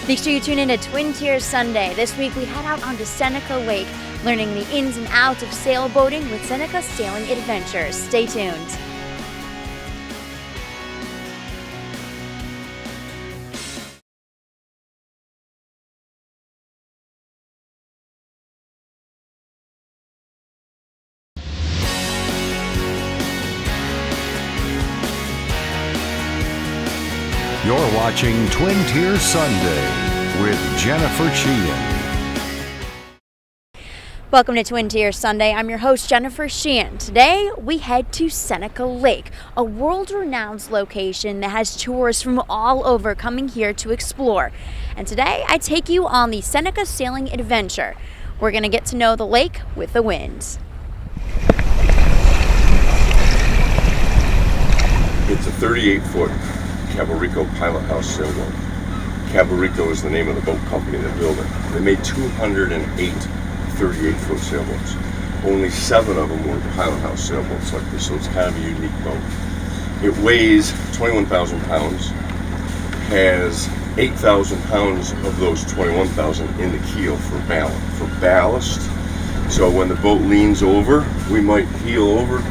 Make sure you tune in to Twin Tiers Sunday. This week we head out onto Seneca Lake, learning the ins and outs of sailboating with Seneca Sailing Adventures. Stay tuned. You're watching Twin Tiers Sunday with Jennifer Sheahen. Welcome to Twin Tiers Sunday. I'm your host, Jennifer Sheahen. Today, we head to Seneca Lake, a world-renowned location that has tourists from all over coming here to explore. And today, I take you on the Seneca Sailing Adventure. We're going to get to know the lake with the winds. It's a 38-foot Caborico pilot house sailboat. Caborico is the name of the boat company that built it. They made 208 38-foot sailboats. Only 7 of them were pilot house sailboats like this, so it's kind of a unique boat. It weighs 21,000 pounds, has 8,000 pounds of those 21,000 in the keel for ballast. So when the boat leans over, we might heel over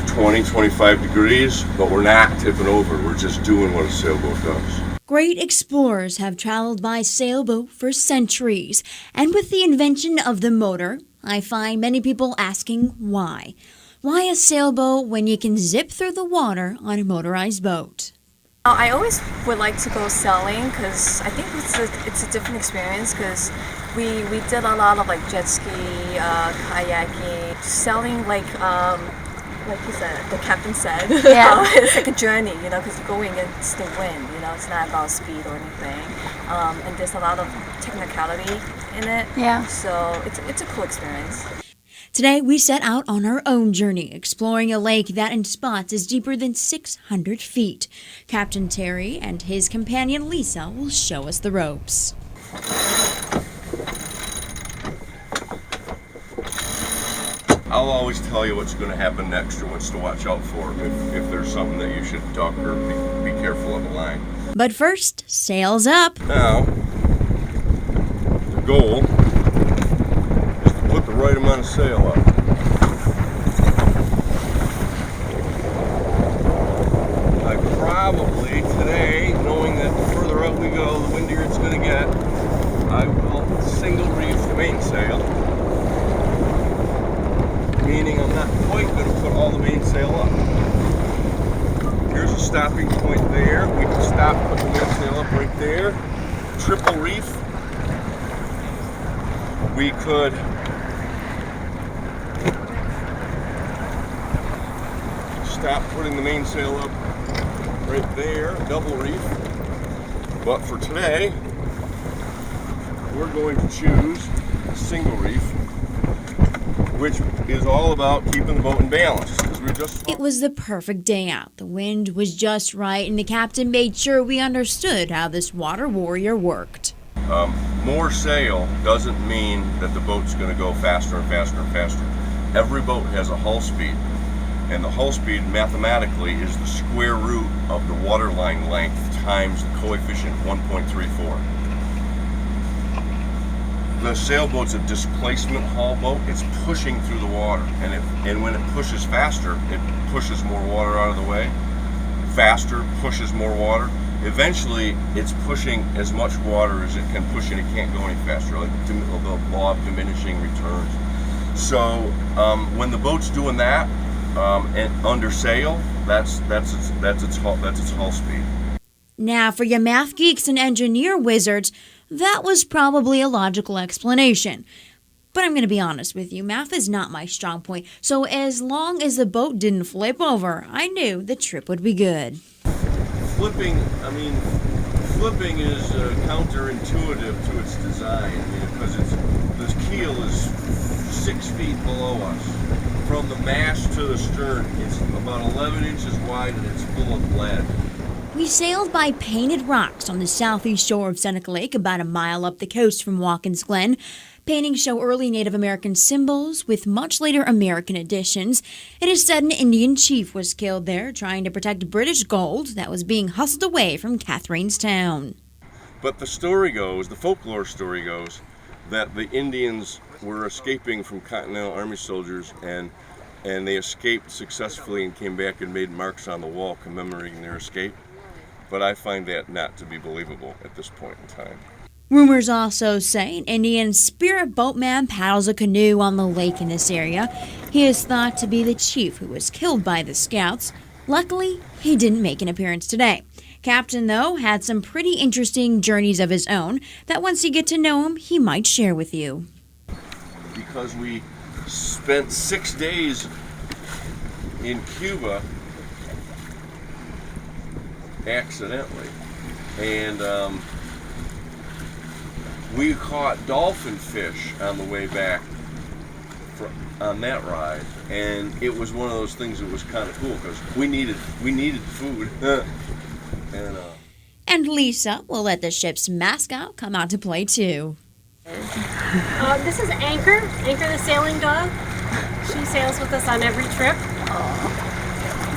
20-25 degrees, but we're not tipping over. We're just doing what a sailboat does. Great explorers have traveled by sailboat for centuries, and with the invention of the motor, I find many people asking why. Why a sailboat when you can zip through the water on a motorized boat? I always would like to go sailing because I think it's a different experience because we did a lot of like jet ski, kayaking, sailing like he said, the captain said, yeah. It's like a journey, because you're going against the wind, it's not about speed or anything. And there's a lot of technicality in it. Yeah. So it's a cool experience. Today, we set out on our own journey, exploring a lake that in spots is deeper than 600 feet. Captain Terry and his companion Lisa will show us the ropes. I'll always tell you what's going to happen next or what's to watch out for if there's something that you should duck or be careful of the line. But first, sails up. Now, the goal is to put the right amount of sail up. I probably, today, knowing that the further out we go, the windier it's going to get, I will single reef the mainsail. Meaning I'm not quite going to put all the mainsail up. Here's a stopping point there. We can stop, put the mainsail up right there. Triple reef. We could stop putting the mainsail up right there, double reef. But for today, we're going to choose a single reef, which is all about keeping the boat in balance. It was the perfect day out. The wind was just right, and the captain made sure we understood how this water warrior worked. More sail doesn't mean that the boat's going to go faster and faster and faster. Every boat has a hull speed, and the hull speed mathematically is the square root of the waterline length times the coefficient 1.34. The sailboat's a displacement hull boat. It's pushing through the water, and when it pushes faster, it pushes more water out of the way. Faster pushes more water. Eventually, it's pushing as much water as it can push, and it can't go any faster, like the law of diminishing returns. So when the boat's doing that and under sail, that's its hull speed. Now, for your math geeks and engineer wizards, that was probably a logical explanation. But I'm going to be honest with you, math is not my strong point, so as long as the boat didn't flip over, I knew the trip would be good. Flipping is counterintuitive to its design, because this keel is 6 feet below us. From the mast to the stern, it's about 11 inches wide and it's full of lead. We sailed by painted rocks on the southeast shore of Seneca Lake, about a mile up the coast from Watkins Glen. Paintings show early Native American symbols with much later American additions. It is said an Indian chief was killed there trying to protect British gold that was being hustled away from Catherine's Town. But the story goes, the folklore story goes, that the Indians were escaping from Continental Army soldiers, and they escaped successfully and came back and made marks on the wall commemorating their escape. But I find that not to be believable at this point in time. Rumors also say an Indian spirit boatman paddles a canoe on the lake in this area. He is thought to be the chief who was killed by the scouts. Luckily, he didn't make an appearance today. Captain, though, had some pretty interesting journeys of his own that once you get to know him, he might share with you. Because we spent 6 days in Cuba accidentally, and we caught dolphin fish on the way back on that ride, and it was one of those things that was kind of cool because we needed food. And Lisa will let the ship's mascot come out to play too. This is Anchor the sailing dog. She sails with us on every trip.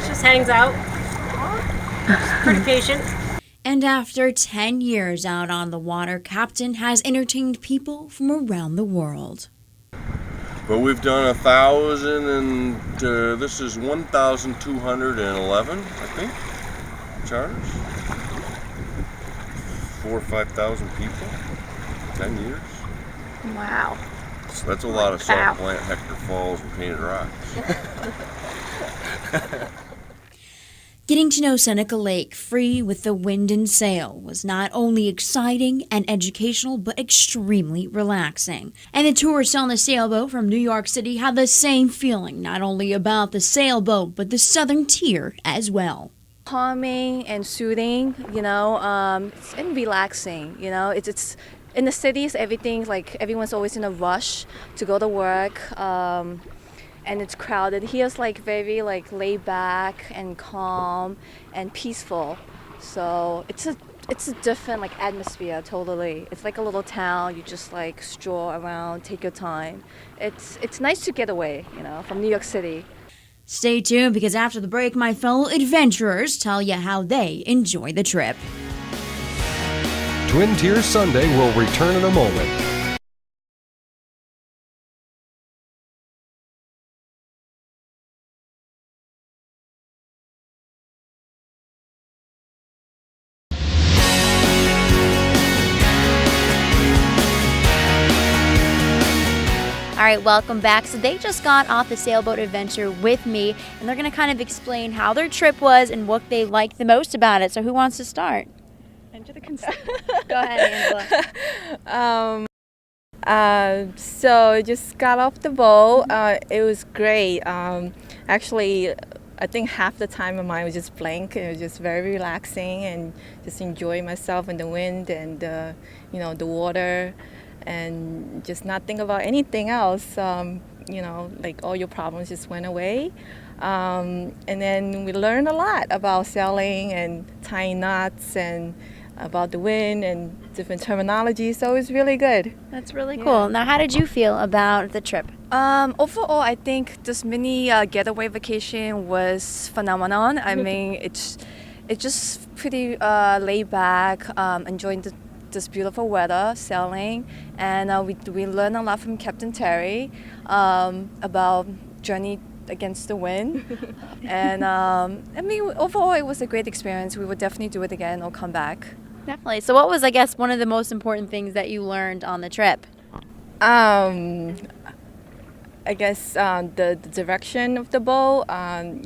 She just hangs out. She's pretty patient. And after 10 years out on the water, Captain has entertained people from around the world. But we've done 1,000, and this is 1,211, I think, charters. 4,000 or 5,000 people, 10 years. Wow. So that's a lot of salt plant, Hector Falls, and painted rocks. Getting to know Seneca Lake free with the wind and sail was not only exciting and educational, but extremely relaxing. And the tourists on the sailboat from New York City had the same feeling, not only about the sailboat, but the southern tier as well. Calming and soothing, and relaxing. It's in the cities, everything's like everyone's always in a rush to go to work. And it's crowded. Here it's like very like laid back and calm and peaceful. So it's a different like atmosphere totally. It's like a little town. You just like stroll around, take your time. It's nice to get away, from New York City. Stay tuned because after the break, my fellow adventurers tell you how they enjoy the trip. Twin Tier Sunday will return in a moment. All right, welcome back. So they just got off the sailboat adventure with me, and they're going to kind of explain how their trip was and what they liked the most about it. So who wants to start? Angela can start. Go ahead, Angela. So just got off the boat. It was great. Actually, I think half the time my mind was just blank. It was just very relaxing and just enjoying myself and the wind and the water. And just not think about anything else, like all your problems just went away. And then we learned a lot about sailing and tying knots and about the wind and different terminology, so it's really good. That's really cool. Now, how did you feel about the trip? Overall, I think this mini getaway vacation was phenomenal. I mean, it's just pretty laid back, enjoying this beautiful weather, sailing, and we learned a lot from Captain Terry about journey against the wind. And I mean, overall, it was a great experience. We would definitely do it again or come back. Definitely. So what was, I guess, one of the most important things that you learned on the trip? I guess the direction of the boat, and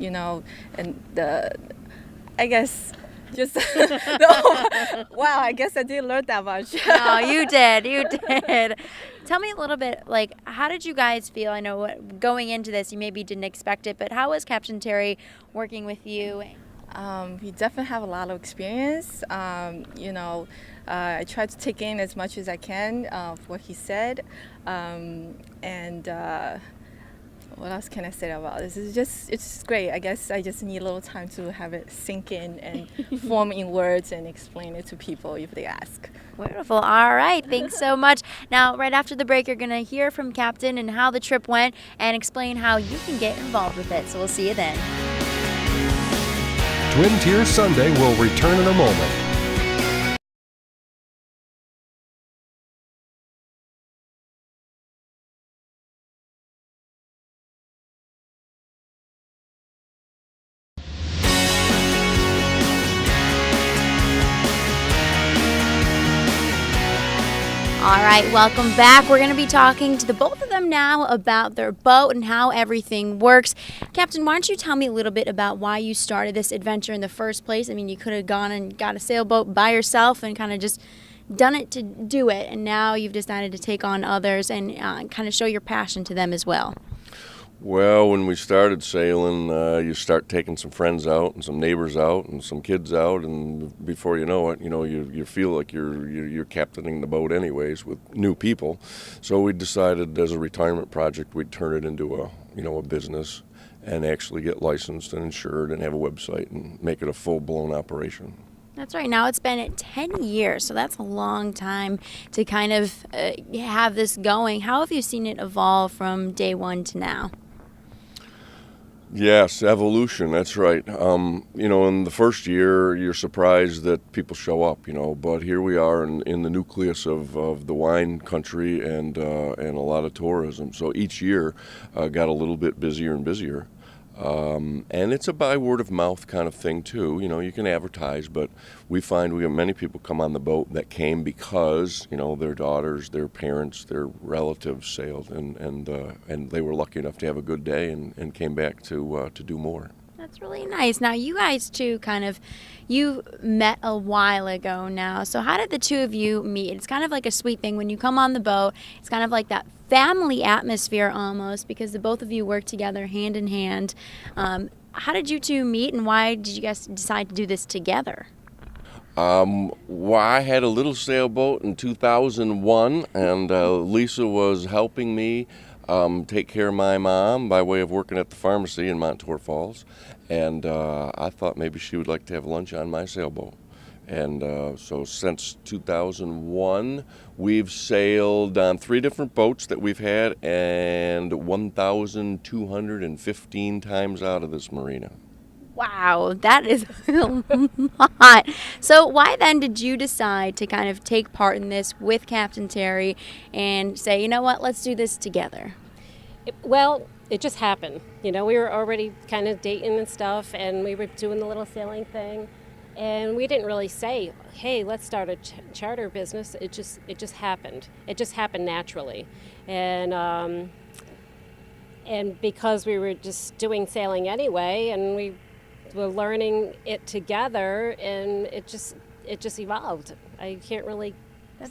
I guess just wow, I guess I didn't learn that much. No, you did. Tell me a little bit, like, how did you guys feel? I know going into this, you maybe didn't expect it, but how was Captain Terry working with you? We definitely have a lot of experience. I try to take in as much as I can of what he said. What else can I say about this? It's just great. I guess I just need a little time to have it sink in and form in words and explain it to people if they ask. Wonderful. All right. Thanks so much. Now, right after the break, you're going to hear from Captain and how the trip went and explain how you can get involved with it. So we'll see you then. Twin Tier Sunday will return in a moment. All right, welcome back. We're going to be talking to the both of them now about their boat and how everything works. Captain, why don't you tell me a little bit about why you started this adventure in the first place? I mean, you could have gone and got a sailboat by yourself and kind of just done it to do it, and now you've decided to take on others and kind of show your passion to them as well. Well, when we started sailing, you start taking some friends out and some neighbors out and some kids out, and before you know it, you feel like you're captaining the boat anyways with new people. So we decided as a retirement project we'd turn it into a business and actually get licensed and insured and have a website and make it a full-blown operation. That's right. Now it's been 10 years, so that's a long time to kind of have this going. How have you seen it evolve from day one to now? Yes, evolution, that's right. In the first year, you're surprised that people show up, but here we are in the nucleus of the wine country and a lot of tourism. So each year got a little bit busier and busier. And it's a by word of mouth kind of thing too. You can advertise, but we find we have many people come on the boat that came because their daughters, their parents, their relatives sailed, and they were lucky enough to have a good day and came back to do more. That's really nice. Now, you guys two you met a while ago now. So how did the two of you meet? It's kind of like a sweet thing. When you come on the boat, it's kind of like that family atmosphere almost, because the both of you work together hand in hand. How did you two meet, and why did you guys decide to do this together? Well, I had a little sailboat in 2001, and Lisa was helping me take care of my mom by way of working at the pharmacy in Montour Falls, and I thought maybe she would like to have lunch on my sailboat. And so since 2001, we've sailed on 3 different boats that we've had, and 1,215 times out of this marina. Wow, that is a lot. So why then did you decide to kind of take part in this with Captain Terry and say, you know what, let's do this together? It just happened. We were already kind of dating and stuff, and we were doing the little sailing thing, and we didn't really say, hey, let's start a charter business. It just happened. It just happened naturally, and because we were just doing sailing anyway, and we were learning it together, and it just evolved. I can't really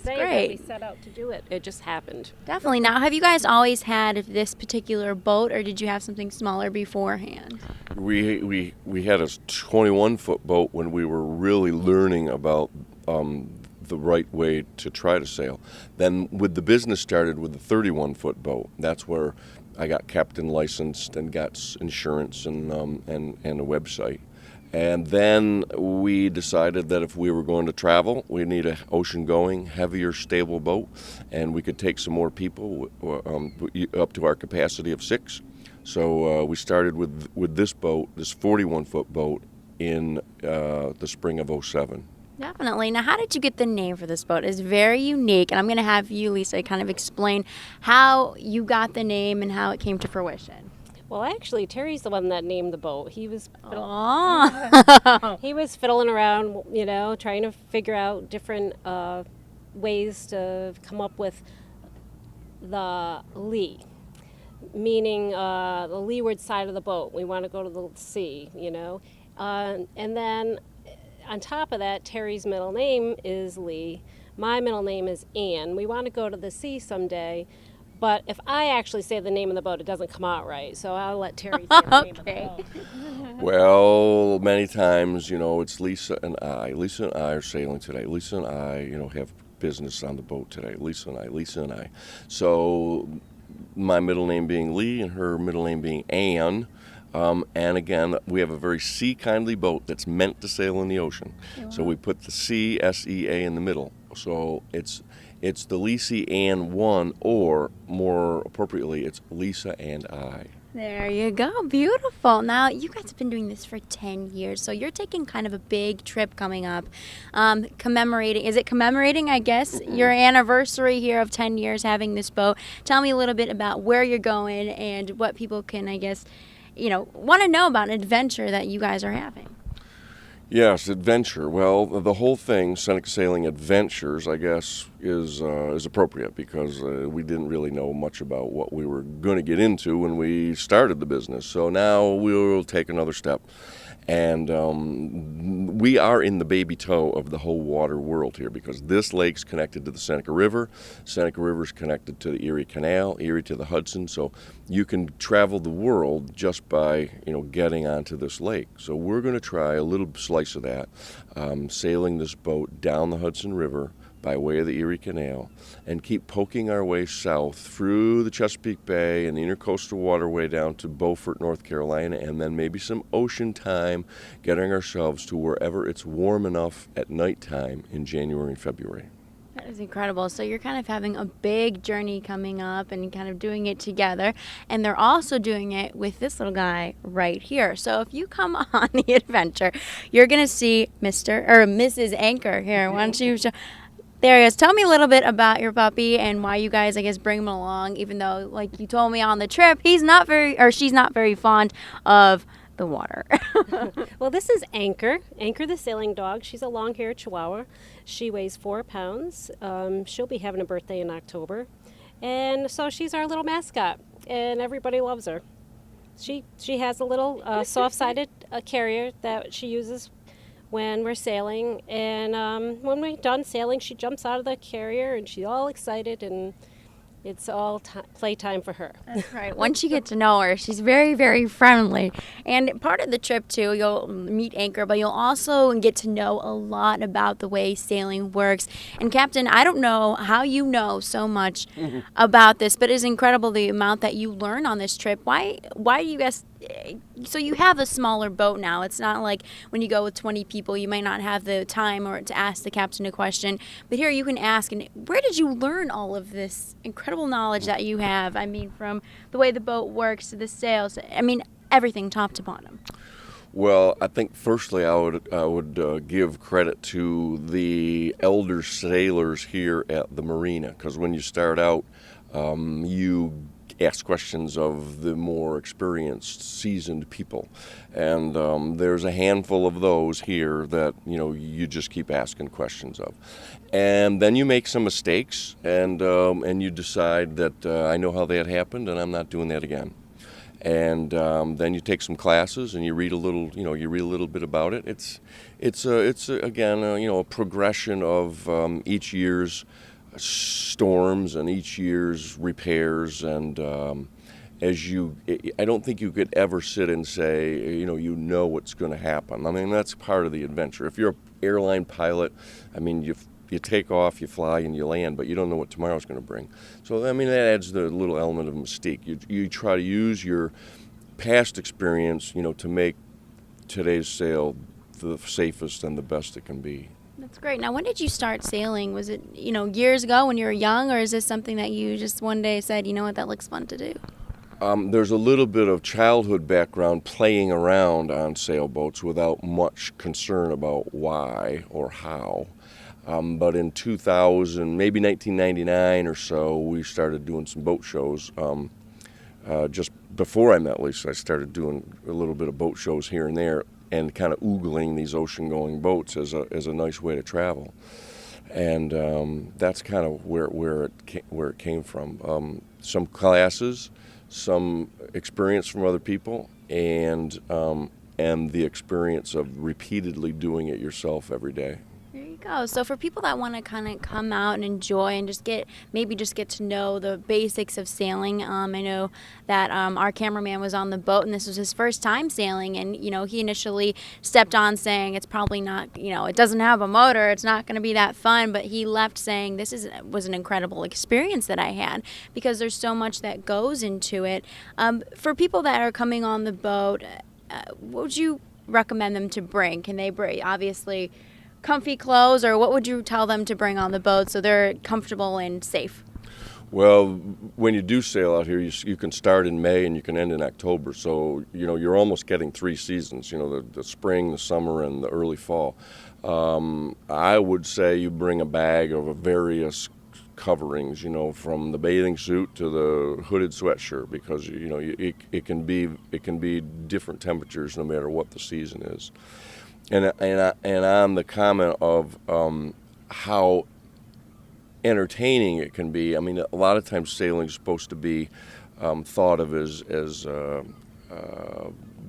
say great. that we set out to do it. It just happened. Definitely. Now, have you guys always had this particular boat, or did you have something smaller beforehand? We had a 21-foot boat when we were really learning about the right way to try to sail. Then with the business started with the 31-foot boat. That's where I got captain licensed and got insurance and a website. And then we decided that if we were going to travel, we need an ocean-going, heavier, stable boat, and we could take some more people up to our capacity of 6. So we started with this boat, this 41-foot boat, in the spring of '07. Definitely. Now, how did you get the name for this boat? It's very unique, and I'm going to have you, Lisa, kind of explain how you got the name and how it came to fruition. Well, actually, Terry's the one that named the boat. He was He was fiddling around, trying to figure out different ways to come up with the lee, meaning the leeward side of the boat. We want to go to the sea, and then on top of that, Terry's middle name is Lee. My middle name is Ann. We want to go to the sea someday. But if I actually say the name of the boat, it doesn't come out right. So I'll let Terry say the name of the boat. Well, many times, it's Lisa and I. Lisa and I are sailing today. Lisa and I, have business on the boat today. Lisa and I. So my middle name being Lee and her middle name being Ann. And again, we have a very sea-kindly boat that's meant to sail in the ocean. Wow. So we put the C, S-E-A in the middle. So it's the Lisa and 1, or more appropriately, it's Lisa and I. There you go. Beautiful. Now, you guys have been doing this for 10 years, so you're taking kind of a big trip coming up, commemorating, I guess, your anniversary here of 10 years having this boat. Tell me a little bit about where you're going and what people can, I guess, want to know about an adventure that you guys are having. Yes, adventure. Well, the whole thing, Seneca Sailing Adventures, I guess, is appropriate because we didn't really know much about what we were going to get into when we started the business. So now we'll take another step. And we are in the baby toe of the whole water world here because this lake's connected to the Seneca River. Seneca River's connected to the Erie Canal, Erie to the Hudson. So you can travel the world just by, getting onto this lake. So we're going to try a little slice of that, sailing this boat down the Hudson River by way of the Erie Canal and keep poking our way south through the Chesapeake Bay and the Intercoastal Waterway down to Beaufort, North Carolina, and then maybe some ocean time, getting ourselves to wherever it's warm enough at nighttime in January and February. That is incredible. So you're kind of having a big journey coming up and kind of doing it together. And they're also doing it with this little guy right here. So if you come on the adventure, you're going to see Mr. or Mrs. Anchor here. Why don't you show... There he is. Tell me a little bit about your puppy and why you guys, I guess, bring him along, even though, like you told me on the trip, she's not very fond of the water. Well, this is Anchor. Anchor the sailing dog. She's a long-haired Chihuahua. She weighs 4 pounds. She'll be having a birthday in October. And so she's our little mascot, and everybody loves her. She has a little soft-sided carrier that she uses when we're sailing, and when we're done sailing, she jumps out of the carrier and she's all excited, and it's all playtime for her. That's right. Once you get to know her, she's very, very friendly. And part of the trip, too, you'll meet Anchor, but you'll also get to know a lot about the way sailing works. And, Captain, I don't know how you know so much about this, but it's incredible the amount that you learn on this trip. Why do you guys... So you have a smaller boat now. It's not like when you go with 20 people, you might not have the time or to ask the captain a question. But here you can ask. And where did you learn all of this incredible knowledge that you have? I mean, from the way the boat works to the sails. I mean, everything top to bottom. Well, I think firstly I would give credit to the elder sailors here at the marina, because when you start out, you ask questions of the more experienced, seasoned people, and there's a handful of those here that you just keep asking questions of, and then you make some mistakes, and you decide that I know how that happened, and I'm not doing that again. And then you take some classes and you read a little, bit about it. It's again a progression of each year's storms and each year's repairs, and I don't think you could ever sit and say you know what's going to happen. I mean, that's part of the adventure. If you're an airline pilot, I mean you take off, you fly, and you land, but you don't know what tomorrow's going to bring. So I mean that adds the little element of mystique. You try to use your past experience, to make today's sail the safest and the best it can be. That's great. Now, when did you start sailing? Was it, years ago when you were young, or is this something that you just one day said, you know what, that looks fun to do? There's a little bit of childhood background playing around on sailboats without much concern about why or how. But in 2000, maybe 1999 or so, we started doing some boat shows. Just before I met Lisa, I started doing a little bit of boat shows here and there, and kind of oogling these ocean-going boats as a nice way to travel, and that's kind of where it came from. Some classes, some experience from other people, and the experience of repeatedly doing it yourself every day. There you go. So for people that want to kind of come out and enjoy and just get to know the basics of sailing, I know that our cameraman was on the boat and this was his first time sailing, and he initially stepped on saying it's probably not, it doesn't have a motor, it's not going to be that fun, but he left saying was an incredible experience that I had, because there's so much that goes into it. For people that are coming on the boat, what would you recommend them to bring? Can they bring, obviously, comfy clothes, or what would you tell them to bring on the boat so they're comfortable and safe? Well, when you do sail out here, you can start in May and you can end in October. So, you're almost getting 3 seasons, the spring, the summer, and the early fall. I would say you bring a bag of various coverings, from the bathing suit to the hooded sweatshirt, because, it can be different temperatures no matter what the season is. and on the comment of how entertaining it can be. I mean, a lot of times sailing is supposed to be thought of as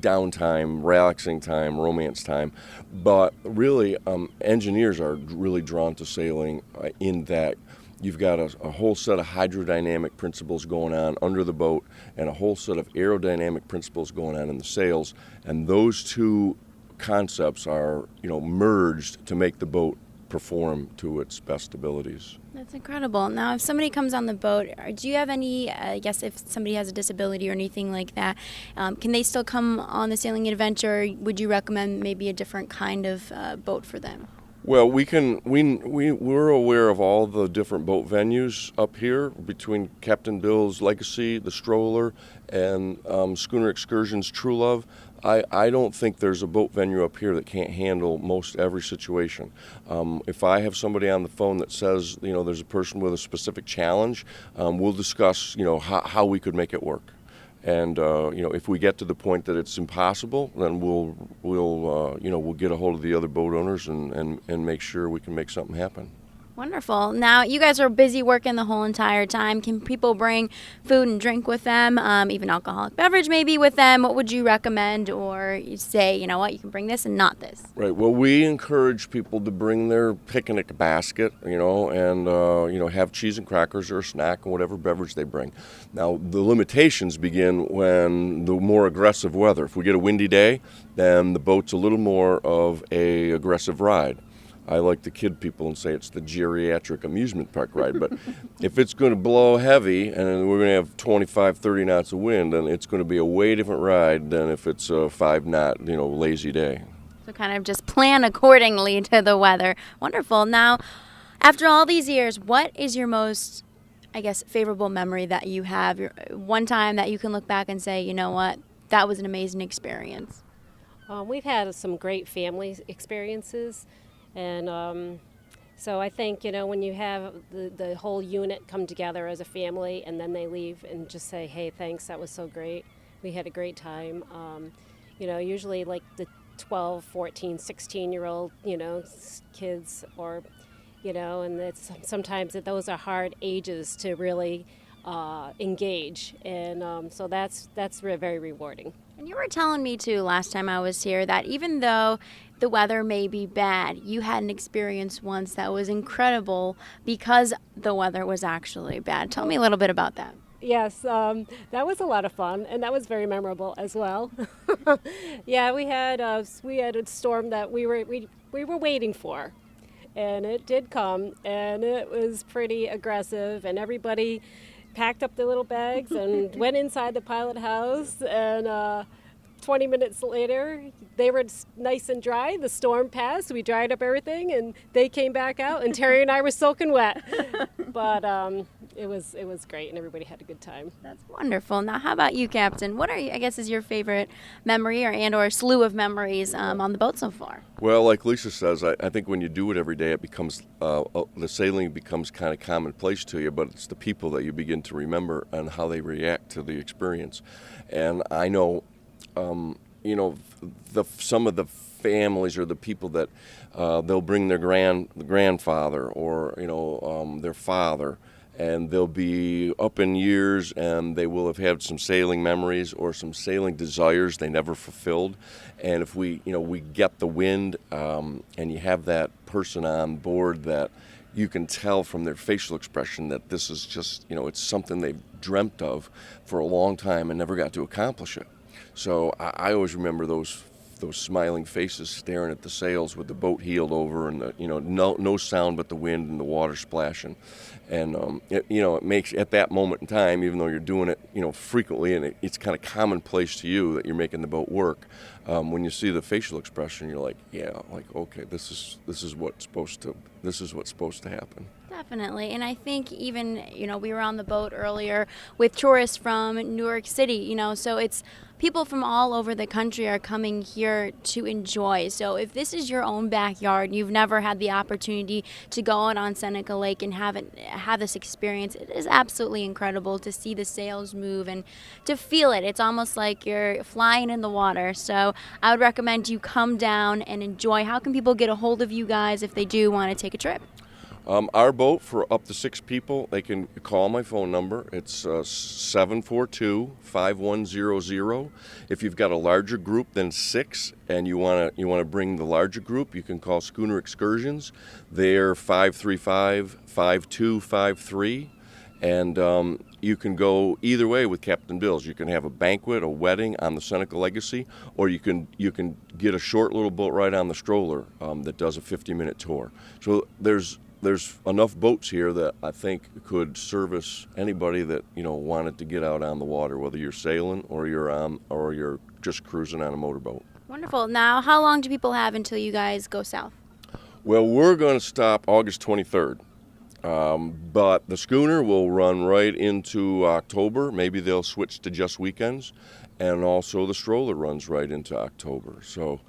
downtime, relaxing time, romance time, but really engineers are really drawn to sailing in that you've got a whole set of hydrodynamic principles going on under the boat and a whole set of aerodynamic principles going on in the sails, and those two concepts are merged to make the boat perform to its best abilities. That's incredible. Now, if somebody comes on the boat, do you have any, I guess if somebody has a disability or anything like that, can they still come on the sailing adventure? Or would you recommend maybe a different kind of boat for them? Well, we're aware of all the different boat venues up here between Captain Bill's Legacy, the Stroller, and Schooner Excursions True Love. I don't think there's a boat venue up here that can't handle most every situation. If I have somebody on the phone that says, there's a person with a specific challenge, we'll discuss, how we could make it work. And if we get to the point that it's impossible, then we'll get a hold of the other boat owners and make sure we can make something happen. Wonderful. Now, you guys are busy working the whole entire time. Can people bring food and drink with them, even alcoholic beverage maybe with them? What would you recommend? Or you say, you know what, you can bring this and not this? Right. Well, we encourage people to bring their picnic basket, and have cheese and crackers or a snack and whatever beverage they bring. Now, the limitations begin when the more aggressive weather. If we get a windy day, then the boat's a little more of a aggressive ride. I like to kid people and say it's the geriatric amusement park ride, but if it's going to blow heavy and we're going to have 25, 30 knots of wind, then it's going to be a way different ride than if it's a 5-knot, lazy day. So kind of just plan accordingly to the weather. Wonderful. Now, after all these years, what is your most, I guess, favorable memory that you have? One time that you can look back and say, you know what, that was an amazing experience. We've had some great family experiences. And so I think, when you have the whole unit come together as a family and then they leave and just say, hey, thanks, that was so great. We had a great time. Usually like the 12, 14, 16-year-old, kids or, and it's sometimes those are hard ages to really engage. And so that's very rewarding. And you were telling me, too, last time I was here that even though the weather may be bad, you had an experience once that was incredible because the weather was actually bad. Tell me a little bit about that. Yes, that was a lot of fun, and that was very memorable as well. Yeah, we had a storm that we were waiting for, and it did come, and it was pretty aggressive, and everybody packed up their little bags and went inside the pilot house, and 20 minutes later, they were nice and dry. The storm passed. We dried up everything, and they came back out, and Terry and I were soaking wet. But it was great, and everybody had a good time. That's wonderful. Now, how about you, Captain? What is your favorite memory or slew of memories on the boat so far? Well, like Lisa says, I think when you do it every day, it becomes the sailing becomes kind of commonplace to you, but it's the people that you begin to remember and how they react to the experience. And I know, some of the families or the people that they'll bring their grandfather or their father, and they'll be up in years and they will have had some sailing memories or some sailing desires they never fulfilled. And if we get the wind and you have that person on board that you can tell from their facial expression that this is just, it's something they've dreamt of for a long time and never got to accomplish it. So I always remember those smiling faces staring at the sails with the boat heeled over and no sound but the wind and the water splashing. And it makes, at that moment in time, even though you're doing it frequently and it's kind of commonplace to you that you're making the boat work, when you see the facial expression, you're like, yeah, like, okay, this is what's supposed to happen. Definitely. And I think even, we were on the boat earlier with tourists from New York City, so it's people from all over the country are coming here to enjoy. So if this is your own backyard, you've never had the opportunity to go out on Seneca Lake and have this experience, it is absolutely incredible to see the sails move and to feel it. It's almost like you're flying in the water. So So I would recommend you come down and enjoy. How can people get a hold of you guys if they do want to take a trip? Our boat for up to 6 people, they can call my phone number. It's 742-5100. If you've got a larger group than 6 and you want to bring the larger group, you can call Schooner Excursions. They're 535-5253. And you can go either way with Captain Bill's. You can have a banquet, a wedding on the Seneca Legacy, or you can get a short little boat ride on the stroller that does a 50-minute tour. So there's enough boats here that I think could service anybody that wanted to get out on the water, whether you're sailing or you're just cruising on a motorboat. Wonderful. Now, how long do people have until you guys go south? Well, we're going to stop August 23rd, but the schooner will run right into October. Maybe they'll switch to just weekends, and also the stroller runs right into October. So.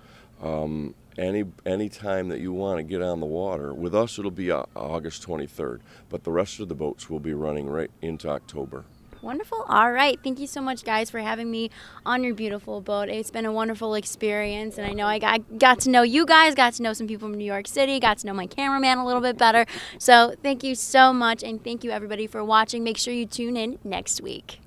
Any time that you want to get on the water, with us it'll be August 23rd, but the rest of the boats will be running right into October. Wonderful. All right. Thank you so much, guys, for having me on your beautiful boat. It's been a wonderful experience, and I know I got to know you guys, got to know some people from New York City, got to know my cameraman a little bit better. So thank you so much, and thank you, everybody, for watching. Make sure you tune in next week.